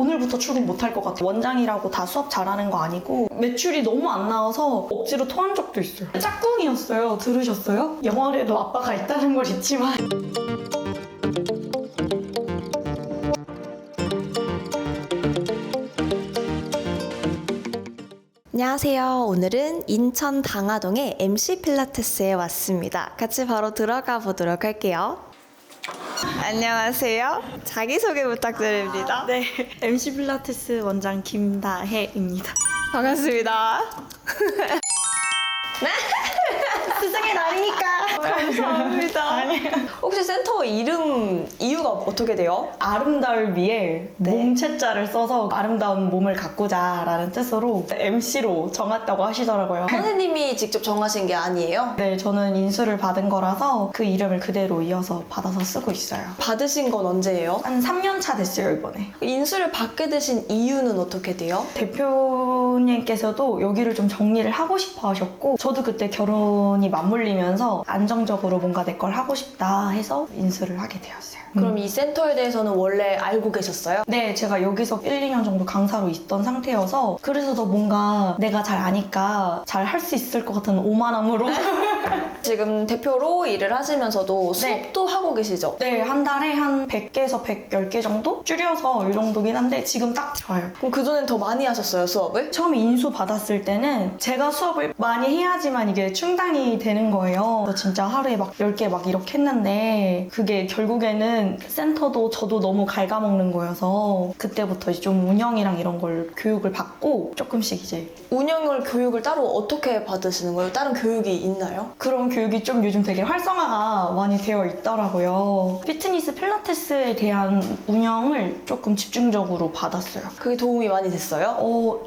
오늘부터 출근 못할 것 같아요. 원장이라고 다 수업 잘하는 거 아니고 매출이 너무 안 나와서 억지로 토한 적도 있어요. 짝꿍이었어요. 들으셨어요? 영월에도 아빠가 있다는 걸 잊지만 안녕하세요. 오늘은 인천 당하동의 MC 필라테스에 왔습니다. 같이 바로 들어가 보도록 할게요. 안녕하세요. 자기소개 부탁드립니다. 네, MC 필라테스 원장 김다혜입니다. 반갑습니다. 스승의 날이니까. 감사합니다. 아니에요. 혹시 센터 이름 이유가 어떻게 돼요? 아름다울 위에 네. 몸체자를 써서 아름다운 몸을 가꾸자 라는 뜻으로 MC로 정했다고 하시더라고요. 선생님이 직접 정하신 게 아니에요? 네, 저는 인수를 받은 거라서 그 이름을 그대로 이어서 받아서 쓰고 있어요. 받으신 건 언제예요? 한 3년 차 됐어요, 이번에. 인수를 받게 되신 이유는 어떻게 돼요? 대표님께서도 여기를 좀 정리를 하고 싶어 하셨고, 저도 그때 결혼이 맞물리면서 안정적으로 뭔가 내 걸 하고 싶다 해서 인수를 하게 되었어요. 그럼 이 센터에 대해서는 원래 알고 계셨어요? 네, 제가 여기서 1, 2년 정도 강사로 있던 상태여서 그래서 더 뭔가 내가 잘 아니까 잘 할 수 있을 것 같은 오만함으로 지금 대표로 일을 하시면서도 수업도 하고 계시죠? 네, 한 달에 한 100개에서 110개 정도? 줄여서 이 정도긴 한데 지금 딱 좋아요. 그럼 그전엔 더 많이 하셨어요, 수업을? 처음에 인수 받았을 때는 제가 수업을 많이 해야지만 이게 충당이 되는 거예요. 그래서 진짜 하루에 막 10개 막 이렇게 했는데 그게 결국에는 센터도 저도 너무 갉아먹는 거여서 그때부터 이제 좀 운영이랑 이런 걸 교육을 받고 조금씩 이제 운영을 교육을 따로 어떻게 받으시는 거예요? 다른 교육이 있나요? 그런 교육이 좀 요즘 되게 활성화가 많이 되어 있더라고요. 피트니스 필라테스에 대한 운영을 조금 집중적으로 받았어요. 그게 도움이 많이 됐어요?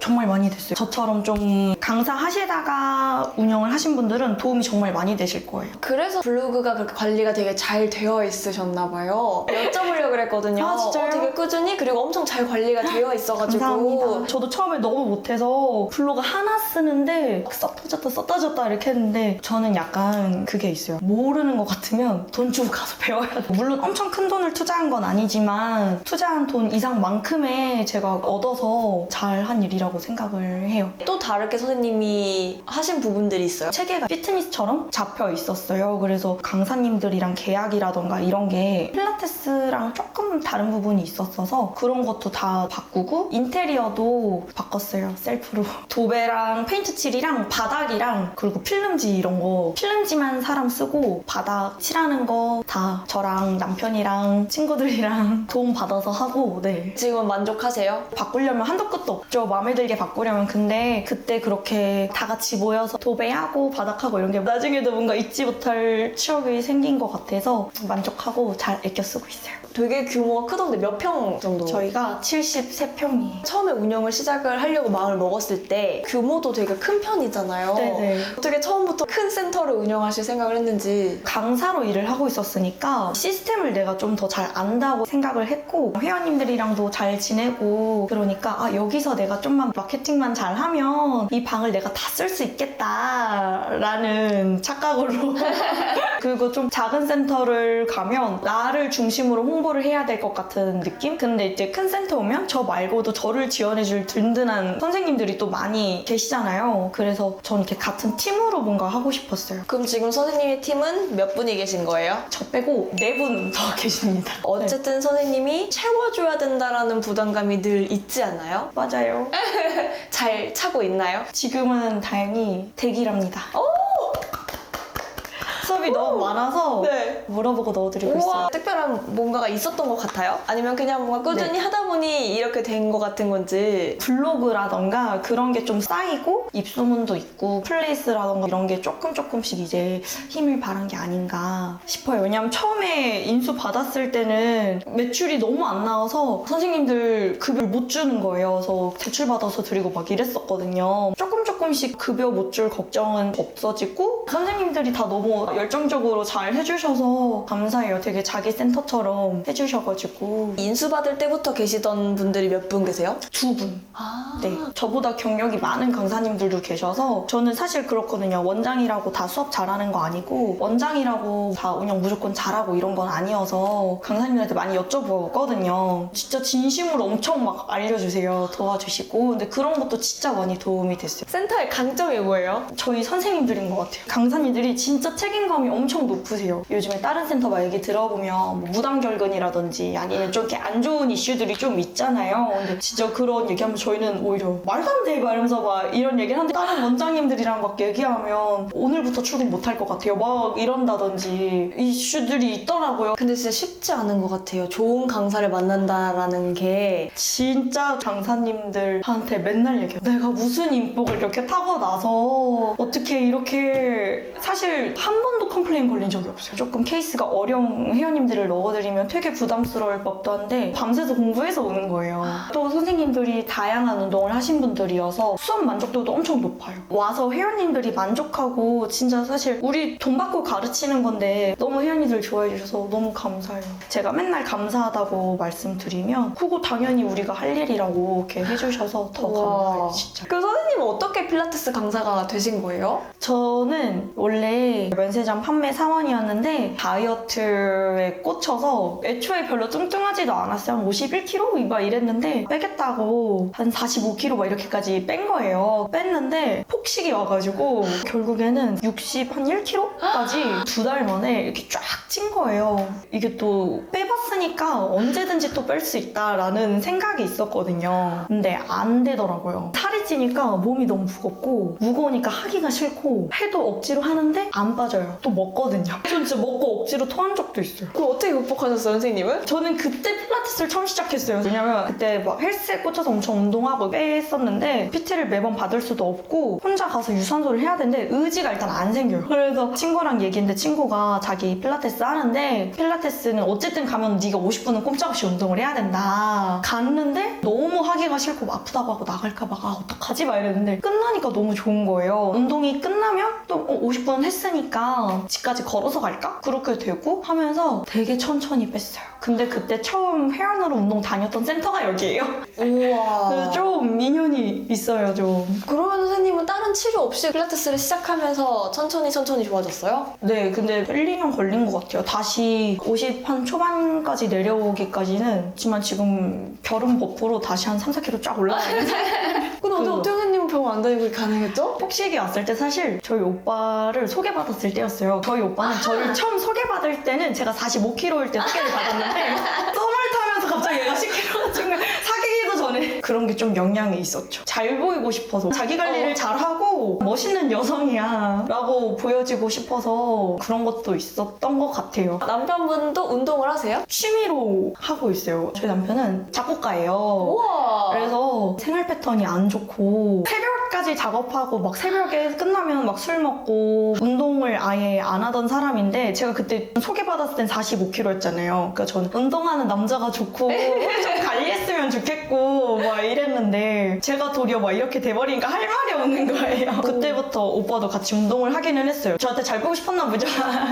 정말 많이 됐어요. 저처럼 좀 강사하시다가 운영을 하신 분들은 도움이 정말 많이 되실 거예요. 그래서 블로그가 그렇게 관리가 되게 잘 되어 있으셨나 봐요. 여쭤보려고 그랬거든요. 아, 진짜요? 되게 꾸준히 그리고 엄청 잘 관리가 되어 있어가지고 감사합니다. 저도 처음에 너무 못해서 블로그 하나 쓰는데 썼다 졌다 이렇게 했는데 저는 약간 그게 있어요. 모르는 것 같으면 돈 주고 가서 배워야 돼. 물론 엄청 큰 돈을 투자한 건 아니지만 투자한 돈 이상만큼의 제가 얻어서 잘한 일이라고 생각을 해요. 또 다르게 선생님이 하신 부분들이 있어요? 체계가 피트니스처럼 잡혀 있었어요. 그래서 강사님들이랑 계약이라던가 이런 게 필라테스랑 조금 다른 부분이 있었어서 그런 것도 다 바꾸고 인테리어도 바꿨어요. 셀프로. 도배랑 페인트 칠이랑 바닥이랑 그리고 필름지 이런 거 필름지만 사람 쓰고 바닥 칠하는 거 다 저랑 남편이랑 친구들이랑 도움 받아서 하고 네. 지금은 만족하세요? 바꾸려면 한도 끝도 없죠. 마음에 들게 바꾸려면. 근데 그때 그렇게 다 같이 모여서 도배하고 바닥하고 이런 게 나중에도 뭔가 잊지 못할 추억이 생긴 것 같아서 만족하고 잘 애껴 쓰고 있어요. 되게 규모가 크던데 몇 평 정도? 저희가 73평이에요. 처음에 운영을 시작을 하려고 마음을 먹었을 때 규모도 되게 큰 편이잖아요. 네네. 어떻게 처음부터 큰 센터를 운영하실 생각을 했는지. 강사로 일을 하고 있었으니까 시스템을 내가 좀 더 잘 안다고 생각을 했고 회원님들이랑도 잘 지내고 그러니까 여기서 내가 좀만 마케팅만 잘하면 이 방을 내가 다 쓸 수 있겠다라는 착각으로 그리고 좀 작은 센터를 가면 나를 중심으로 홍보를 해야 될 것 같은 느낌? 근데 이제 큰 센터 오면 저 말고도 저를 지원해줄 든든한 선생님들이 또 많이 계시잖아요. 그래서 전 이렇게 같은 팀으로 뭔가 하고 싶었어요. 그럼 지금 선생님의 팀은 몇 분이 계신 거예요? 저 빼고 4분 더 계십니다. 어쨌든 선생님이 채워줘야 된다라는 부담감이 늘 있지 않나요? 맞아요. 잘 차고 있나요? 지금은 다행히 대기랍니다. 수업이 너무 많아서 네. 물어보고 넣어드리고 우와, 있어요. 특별한 뭔가가 있었던 것 같아요? 아니면 그냥 뭔가 꾸준히 하다 보니 이렇게 된 것 같은 건지. 블로그라던가 그런 게 좀 쌓이고 입소문도 있고 플레이스라던가 이런 게 조금씩 이제 힘을 발한 게 아닌가 싶어요. 왜냐면 처음에 인수 받았을 때는 매출이 너무 안 나와서 선생님들 급여를 못 주는 거예요. 그래서 대출 받아서 드리고 막 이랬었거든요. 조금 조금씩 급여 못 줄 걱정은 없어지고 선생님들이 다 너무 열정적으로 잘 해주셔서 감사해요. 되게 자기 센터처럼 해주셔가지고. 인수받을 때부터 계시던 분들이 몇 분 계세요? 2분. 네. 저보다 경력이 많은 강사님들도 계셔서 저는 사실 그렇거든요. 원장이라고 다 수업 잘하는 거 아니고 원장이라고 다 운영 무조건 잘하고 이런 건 아니어서 강사님들한테 많이 여쭤보거든요. 진짜 진심으로 엄청 막 알려주세요. 도와주시고. 근데 그런 것도 진짜 많이 도움이 됐어요. 센터의 강점이 뭐예요? 저희 선생님들인 것 같아요. 강사님들이 진짜 책임감이 엄청 높으세요. 요즘에 다른 센터 막 얘기 들어보면 뭐 무단결근이라든지 아니면 좀 이렇게 안 좋은 이슈들이 좀 있잖아요. 근데 진짜 그런 얘기하면 저희는 오히려 말도 안 돼! 말하면서 막 이런 얘기를 하는데 다른 원장님들이랑 막 얘기하면 오늘부터 출근 못 할 것 같아요. 막 이런다든지 이슈들이 있더라고요. 근데 진짜 쉽지 않은 것 같아요. 좋은 강사를 만난다라는 게. 진짜 강사님들한테 맨날 얘기해요. 내가 무슨 인복을 이렇게 타고나서 어떻게 이렇게 사실 한 번도 컴플레인 걸린 적이 없어요. 조금 케이스가 어려운 회원님들을 넣어드리면 되게 부담스러울 법도 한데 밤새서 공부해서 오는 거예요. 또 선생님들이 다양한 운동을 하신 분들이어서 수업 만족도도 엄청 높아요. 와서 회원님들이 만족하고 진짜 사실 우리 돈 받고 가르치는 건데 너무 회원님들 좋아해 주셔서 너무 감사해요. 제가 맨날 감사하다고 말씀드리면 그거 당연히 우리가 할 일이라고 이렇게 해주셔서 더 감사해요. 진짜. 그럼 선생님은 어떻게 필라테스 강사가 되신 거예요? 저는 원래 면세점 판매 사원이었는데 다이어트에 꽂혀서 애초에 별로 뚱뚱하지도 않았어요. 한 51kg 막 이랬는데 빼겠다고 한 45kg 막 이렇게까지 뺀 거예요. 뺐는데 폭식이 와가지고 결국에는 60 한 1kg까지 2달 만에 이렇게 쫙 찐 거예요. 이게 또 빼봤으니까 언제든지 또 뺄 수 있다라는 생각이 있었거든요. 근데 안 되더라고요. 살이 찌니까 몸이 너무 무겁고 무거우니까 하기가 싫고 해도 억지로 하는데 안 빠져요. 또 먹거든요. 전 진짜 먹고 억지로 토한 적도 있어요. 그럼 어떻게 극복하셨어요, 선생님은? 저는 그때 필라테스를 처음 시작했어요. 왜냐면 그때 막 헬스에 꽂혀서 엄청 운동하고 뺐었는데 PT를 매번 받을 수도 없고 혼자 가서 유산소를 해야 되는데 의지가 일단 안 생겨요. 그래서 친구랑 얘기했는데 친구가 자기 필라테스 하는데 필라테스는 어쨌든 가면 네가 50분은 꼼짝없이 운동을 해야 된다. 갔는데 너무 하기가 싫고 아프다고 하고 나갈까 봐 어떡하지? 막 이랬는데 끝나니까 너무 좋은 거예요. 운동이 끝나면 또 50분 했으니까 집까지 걸어서 갈까? 그렇게 되고 하면서 되게 천천히 뺐어요. 근데 그때 처음 회원으로 운동 다녔던 센터가 여기예요. 우와. 그래서 좀 인연이 있어요, 좀. 그러면 선생님은 다른 치료 없이 필라테스를 시작하면서 천천히 좋아졌어요? 네, 근데 1, 2년 걸린 것 같아요. 다시 50 한 초반까지 내려오기까지는. 하지만 지금 결혼 버프로 다시 한 3, 4kg 쫙 올라가는데. 근데 어떻게 선생님은 병원 안 다니고 가능했죠? 폭식이 왔을 때 사실 저희 오빠를 소개받았을 때였어요. 저희 오빠는 저를 처음 소개받을 때는 제가 45kg일 때 소개를 받았는데 썸을 타면서 갑자기 얘가 10kg가 지금 사귀기도 전에 그런 게 좀 영향이 있었죠. 잘 보이고 싶어서 자기 관리를 잘하고 멋있는 여성이야 라고 보여지고 싶어서 그런 것도 있었던 것 같아요. 남편분도 운동을 하세요? 취미로 하고 있어요. 저희 남편은 작곡가예요. 우와. 그래서 생활 패턴이 안 좋고 새벽까지 작업하고 막 새벽에 끝나면 막 술 먹고 운동을 아예 안 하던 사람인데 제가 그때 소개받았을 땐 45kg였잖아요. 그러니까 저는 운동하는 남자가 좋고 좀 관리했으면 좋겠고 막 이랬는데 제가 도리어 막 이렇게 돼버리니까 할 말이 없는 거예요. 그때부터 오빠도 같이 운동을 하기는 했어요. 저한테 잘 보고 싶었나 보죠.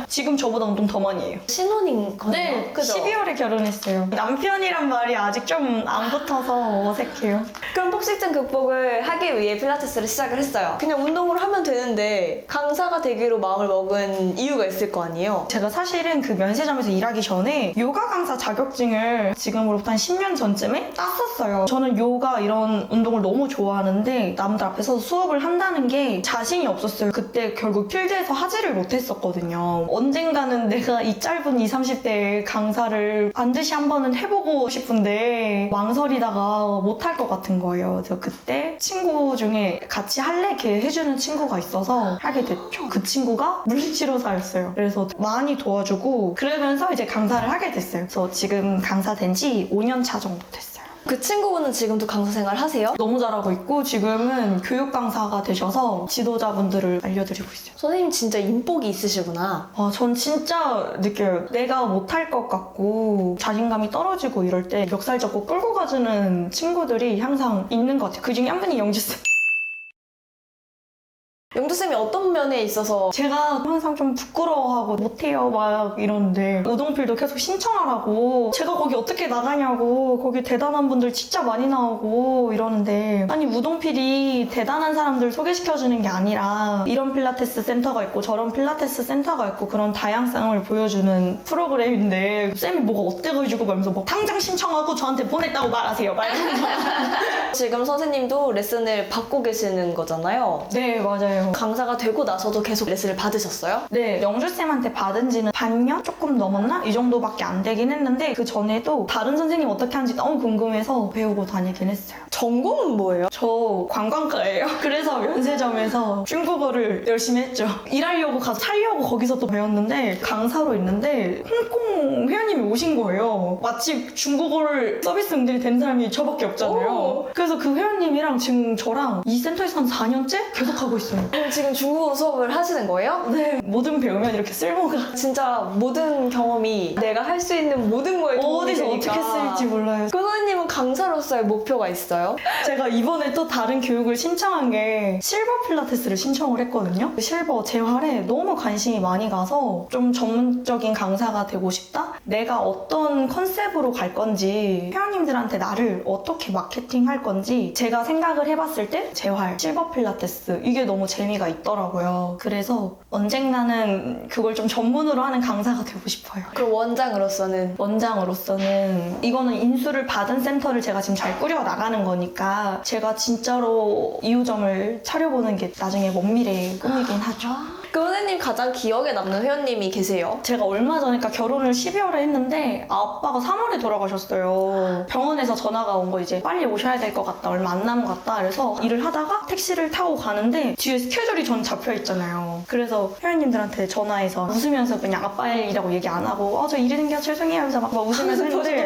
지금 저보다 운동 더 많이 해요. 신혼인 거네요? 네, 그죠? 12월에 결혼했어요. 남편이란 말이 아직 좀 안 붙어서 어색해요. 그럼 폭식증 극복을 하기 위해 필라테스를 시작을 했어요. 그냥 운동으로 하면 되는데 강사가 되기로 마음을 먹은 이유가 있을 거 아니에요? 제가 사실은 그 면세점에서 일하기 전에 요가 강사 자격증을 지금으로부터 한 10년 전쯤에 땄었어요. 저는 요가 이런 운동을 너무 좋아하는데 남들 앞에서 수업을 한다는 게 자신이 없었어요. 그때 결국 필드에서 하지를 못했었거든요. 언젠가는 내가 이 짧은 20, 30대의 강사를 반드시 한 번은 해보고 싶은데 망설이다가 못할 것 같은 거예요. 그래서 그때 친구 중에 같이 할래? 이렇게 해주는 친구가 있어서 하게 됐죠. 그 친구가 물리치료사였어요. 그래서 많이 도와주고 그러면서 이제 강사를 하게 됐어요. 그래서 지금 강사 된 지 5년 차 정도 됐어요. 그 친구분은 지금도 강사 생활 하세요? 너무 잘하고 있고 지금은 교육 강사가 되셔서 지도자분들을 알려드리고 있어요. 선생님 진짜 인복이 있으시구나. 전 진짜 느껴요. 내가 못할 것 같고 자신감이 떨어지고 이럴 때 멱살 잡고 끌고 가주는 친구들이 항상 있는 것 같아요. 그중에 한 분이 영지쌤. 어떤 면에 있어서 제가 항상 좀 부끄러워하고 못해요 막 이러는데 우동필도 계속 신청하라고 제가 거기 어떻게 나가냐고 거기 대단한 분들 진짜 많이 나오고 이러는데 아니 우동필이 대단한 사람들 소개시켜주는 게 아니라 이런 필라테스 센터가 있고 저런 필라테스 센터가 있고 그런 다양성을 보여주는 프로그램인데 쌤이 뭐가 어때가지고 말면서 막 당장 신청하고 저한테 보냈다고 말하세요 막 이러면서 지금 선생님도 레슨을 받고 계시는 거잖아요. 네 맞아요. 강사가 되고 나서도 계속 레슨을 받으셨어요? 네, 영주쌤한테 받은 지는 반년? 조금 넘었나? 이 정도밖에 안 되긴 했는데 그 전에도 다른 선생님 어떻게 하는지 너무 궁금해서 배우고 다니긴 했어요. 전공은 뭐예요? 저 관광과예요. 그래서 면세점에서 중국어를 열심히 했죠. 일하려고 가서 살려고 거기서 또 배웠는데 강사로 있는데 홍콩 회원님이 오신 거예요. 마치 중국어를 서비스 응대이 된 사람이 저밖에 없잖아요. 오. 그래서 그 회원님이랑 지금 저랑 이 센터에서 한 4년째 계속 하고 있어요. 그럼 지금 중국어 수업을 하시는 거예요? 네, 뭐든 배우면 이렇게 쓸모가 진짜 모든 경험이 내가 할 수 있는 모든 거에 도움이 어디서 되니까. 어떻게 쓰일지 몰라요. 그 선생님은 강사로서의 목표가 있어요? 제가 이번에 또 다른 교육을 신청한 게 실버 필라테스를 신청을 했거든요. 실버 재활에 너무 관심이 많이 가서 좀 전문적인 강사가 되고 싶다? 내가 어떤 컨셉으로 갈 건지 회원님들한테 나를 어떻게 마케팅할 건지 제가 생각을 해봤을 때 재활, 실버 필라테스 이게 너무 재미가 있더라고요. 그래서 언젠가는 그걸 좀 전문으로 하는 강사가 되고 싶어요. 그럼 원장으로서는 원장으로서는 이거는 인수를 받은 센터를 제가 지금 잘 꾸려 나가는 거니까 제가 진짜로 이유점을 차려보는 게 나중에 먼 미래의 꿈이긴 하죠. 그 선생님 가장 기억에 남는 회원님이 계세요? 제가 얼마 전에 결혼을 12월에 했는데 아빠가 3월에 돌아가셨어요. 병원에서 전화가 온 거 이제 빨리 오셔야 될 것 같다. 얼마 안 남은 것 같다. 그래서 일을 하다가 택시를 타고 가는데 뒤에 스케줄이 전 잡혀 있잖아요. 그래서 회원님들한테 전화해서 웃으면서 그냥 아빠 일이라고 얘기 안 하고 저 일이 생겨 죄송해요 하면서 막 웃으면서 했는데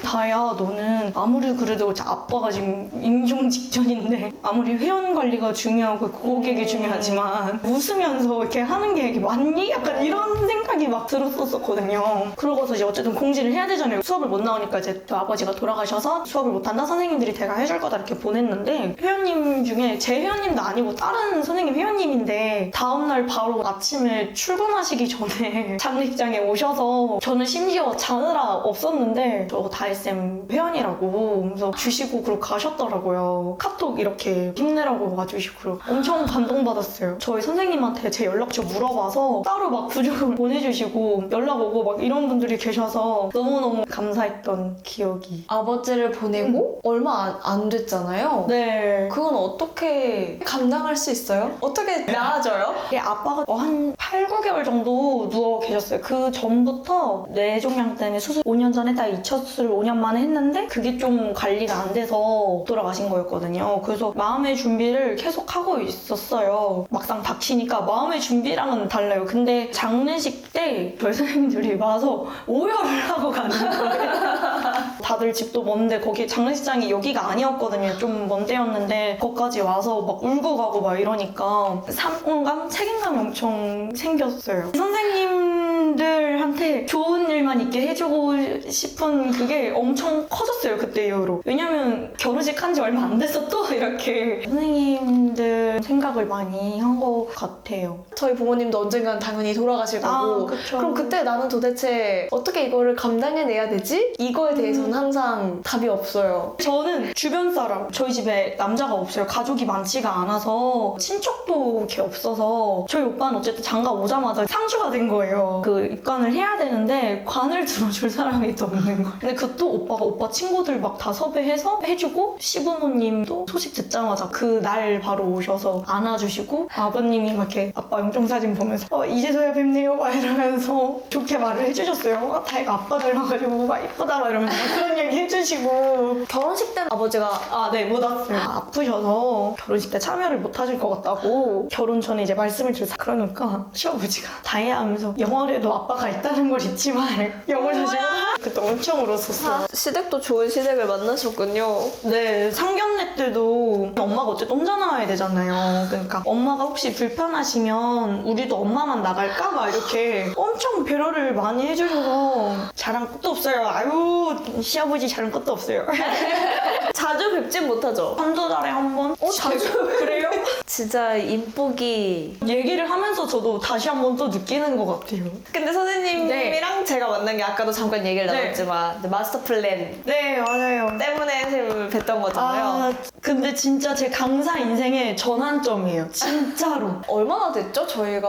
다야 너는 아무리 그래도 아빠가 지금 임종 직전인데 아무리 회원 관리가 중요하고 고객이 중요하지만 웃으면서 이렇게 하는 게 이게 맞니? 약간 이런 생각이 막 들었었거든요. 그러고서 이제 어쨌든 공지를 해야 되잖아요. 수업을 못 나오니까 이제 또 아버지가 돌아가셔서 수업을 못한다 선생님들이 대가 해줄 거다 이렇게 보냈는데 회원님 중에 제 회원님도 아니고 다른 선생님 회원님인데 다음날 바로 아침에 출근하시기 전에 장례식장에 오셔서 저는 심지어 자느라 없었는데 저 다혜쌤 회원이라고 하면서 주시고 그러고 가셨더라고요. 카톡 이렇게 힘내라고 와주시고 엄청 감동받았어요. 저희 선생님한테 제 연락처 물어봐서 따로 막 부족을 보내주시고 연락 오고 막 이런 분들이 계셔서 너무너무 감사했던 기억이. 아버지를 보내고 얼마 안 됐잖아요. 네. 그건 어떻게 감당할 수 있어요? 어떻게 나아져요? 이게 아빠가 한 8, 9개월 정도 누워 계셨어요. 그 전부터 뇌종양 때문에 수술 5년 전에 딱 이철수를 5년 만에 했는데 그게 좀 관리가 안 돼서 돌아가신 거였거든요. 그래서 마음의 준비를 계속 하고 있었어요. 막상 닥치니까 마음의 준비랑은 달라요. 근데 장례식 때 저희 선생님들이 와서 오열을 하고 가는 거예요. 다들 집도 먼데 거기 장례식장이 여기가 아니었거든요. 좀 먼 데였는데 거기까지 와서 막 울고 가고 막 이러니까 상감, 책임감이 엄청 생겼어요. 선생님들한테 좋은 일만 있게 해주고 싶은 그게 엄청 커졌어요. 그때 이후로. 왜냐면 결혼식 한 지 얼마 안 돼서 또 이렇게 선생님들 생각을 많이 한 것 같아요. 저희 부모님도 언젠간 당연히 돌아가실 거고 그쵸. 그럼 그때 나는 도대체 어떻게 이거를 감당해내야 되지? 이거에 대해서는 항상 답이 없어요. 저는 주변 사람, 저희 집에 남자가 없어요. 가족이 많지가 않아서 친척도 이렇게 없어서 저희 오빠는 어쨌든 장가 오자마자 상주가 된 거예요. 그 입관을 해야 되는데 관을 들어줄 사람이 또 없는 거예요. 근데 그것도 오빠가 오빠 친구들 막 다 섭외해서 해주고 시부모님도 소식 듣자마자 그 날 바로 오셔서 안아주시고 아버님이 막 이렇게 아빠 영정사진 보면서 이제서야 뵙네요 막 이러면서 좋게 말을 해주셨어요. 다혜가 아빠 닮아가지고 막 이쁘다 막 이러면서 그런 얘기 해주시고 결혼식 때는 아버지가 네, 못 왔어요. 아프셔서 결혼식 때 참여를 못 하실 것 같다고 결혼 전에 이제 말씀을 드렸어요. 그러니까 시아버지가 다혜야 하면서 영월에도 아빠가 있다는 걸 잊지 마. 영월 사실 그때 엄청 울었었어요. 시댁도 좋은 시댁을 만나셨군요. 네, 상견례 때도 엄마가 어쨌든 혼자 나와야 되잖아요. 그러니까 엄마가 혹시 불편하시면 우리도 엄마만 나갈까? 막 이렇게 엄청 배려를 많이 해주셔서 자랑 끝도 없어요. 아유, 시아버지 자랑 끝도 없어요. 자주 뵙진 못하죠. 한두 달에 한 번? 자주 그래요? 진짜 인복이. 얘기를 하면서 저도 다시 한 번 또 느끼는 것 같아요. 근데 선생님이랑 제가 만난 게 아까도 잠깐 얘기를 네. 나눴지만 마스터 플랜 네, 맞아요. 때문에 선생님을 뵀던 거잖아요. 아, 근데 진짜 제 강사 인생의 전환점이에요. 진짜로. 얼마나 됐죠? 저희가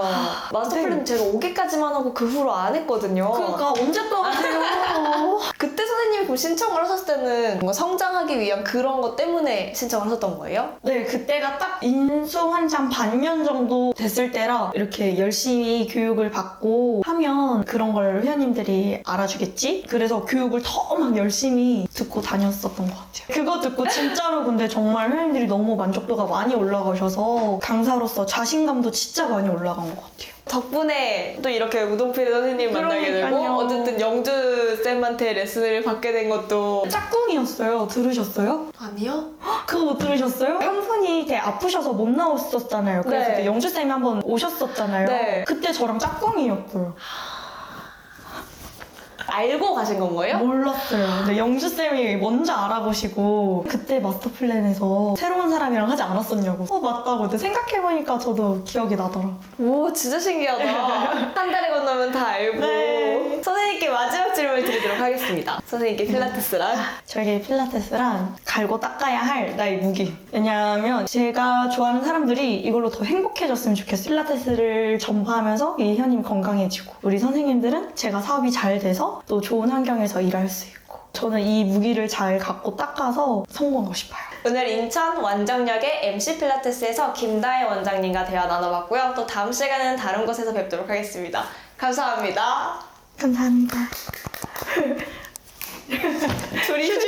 마스터 네. 플랜 제가 5개까지만 하고 그 후로 안 했거든요. 그러니까 언제 또 하세요? 그때 선생님이 그럼 신청을 하셨을 때는 뭔가 성장하기 위한 그런 것 때문에 신청을 하셨던 거예요? 네, 그때가 딱 인수환장 반년 정도 됐을 때라 이렇게 열심히 교육을 받고 하면 그런 걸 회원님들이 알아주겠지? 그래서 교육을 더 막 열심히 듣고 다녔었던 것 같아요. 그거 듣고 진짜로 근데 정말 회원님들이 너무 만족도가 많이 올라가셔서 강사로서 자신감도 진짜 많이 올라간 것 같아요. 덕분에 또 이렇게 우동필 선생님 만나게 되고 그러니까요. 어쨌든 영주 쌤한테 레슨을 받게 된 것도 짝꿍이었어요. 들으셨어요? 아니요? 그거 못 들으셨어요? 한 분이 되게 아프셔서 못 나오셨잖아요. 그래서 네. 그때 영주쌤이 한번 오셨었잖아요. 네. 그때 저랑 짝꿍이었어요. 알고 가신 건 거예요? 몰랐어요. 근데 영주쌤이 먼저 알아보시고 그때 마스터 플랜에서 새로운 사람이랑 하지 않았었냐고. 맞다고. 근데 생각해보니까 저도 기억이 나더라. 오 진짜 신기하다. 한 달에 건너면 다 알고. 네. 선생님께 마지막 질문을 드리도록 하겠습니다. 선생님께 필라테스랑 저에게 필라테스란 갈고 닦아야 할 나의 무기. 왜냐하면 제가 좋아하는 사람들이 이걸로 더 행복해졌으면 좋겠어요. 필라테스를 전파하면서 이 회원님 건강해지고 우리 선생님들은 제가 사업이 잘 돼서 또 좋은 환경에서 일할 수 있고 저는 이 무기를 잘 갖고 닦아서 성공하고 싶어요. 오늘 인천 원정역의 MC 필라테스에서 김다혜 원장님과 대화 나눠봤고요. 또 다음 시간에는 다른 곳에서 뵙도록 하겠습니다. 감사합니다. 감사합니다. 둘이